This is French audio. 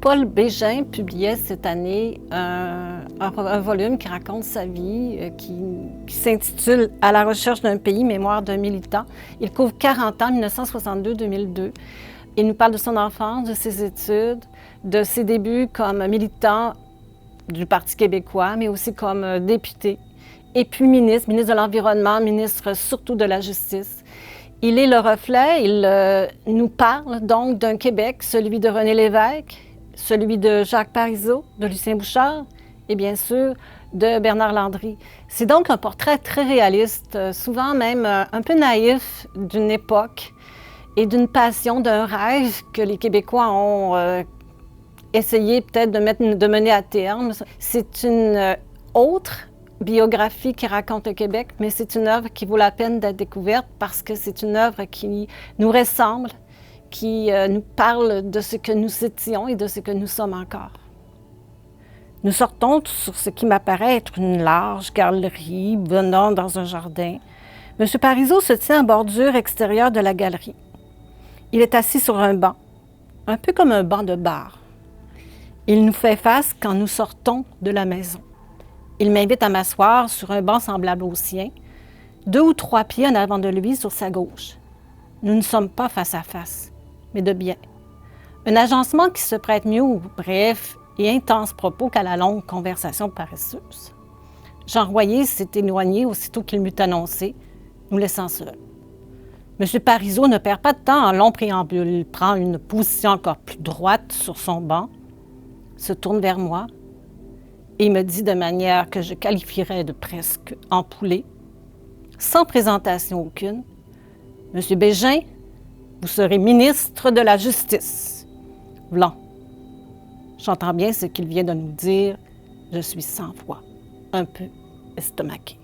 Paul Bégin publiait cette année un volume qui raconte sa vie, qui s'intitule « À la recherche d'un pays, mémoire d'un militant ». Il couvre 40 ans, 1962-2002. Il nous parle de son enfance, de ses études, de ses débuts comme militant du Parti québécois, mais aussi comme député, et puis ministre de l'Environnement, ministre surtout de la Justice. Il est le reflet, il nous parle donc d'un Québec, celui de René Lévesque, celui de Jacques Parizeau, de Lucien Bouchard et bien sûr de Bernard Landry. C'est donc un portrait très réaliste, souvent même un peu naïf d'une époque et d'une passion, d'un rêve que les Québécois ont essayé peut-être de mener à terme. C'est une autre biographie qui raconte le Québec, mais c'est une œuvre qui vaut la peine d'être découverte parce que c'est une œuvre qui nous ressemble, qui nous parle de ce que nous étions et de ce que nous sommes encore. Nous sortons sur ce qui m'apparaît être une large galerie menant dans un jardin. M. Parizeau se tient en bordure extérieure de la galerie. Il est assis sur un banc, un peu comme un banc de bar. Il nous fait face quand nous sortons de la maison. Il m'invite à m'asseoir sur un banc semblable au sien, 2 ou 3 pieds en avant de lui sur sa gauche. Nous ne sommes pas face à face, mais de bien. Un agencement qui se prête mieux aux brefs et intenses propos qu'à la longue conversation paresseuse. Jean Royer s'est éloigné aussitôt qu'il m'eut annoncé, nous laissant seuls. M. Parizeau ne perd pas de temps en long préambule. Il prend une position encore plus droite sur son banc, se tourne vers moi et me dit de manière que je qualifierais de presque empoulée, sans présentation aucune, « Monsieur Bégin, vous serez ministre de la Justice. » Blanc. J'entends bien ce qu'il vient de nous dire. Je suis sans voix, un peu estomaquée.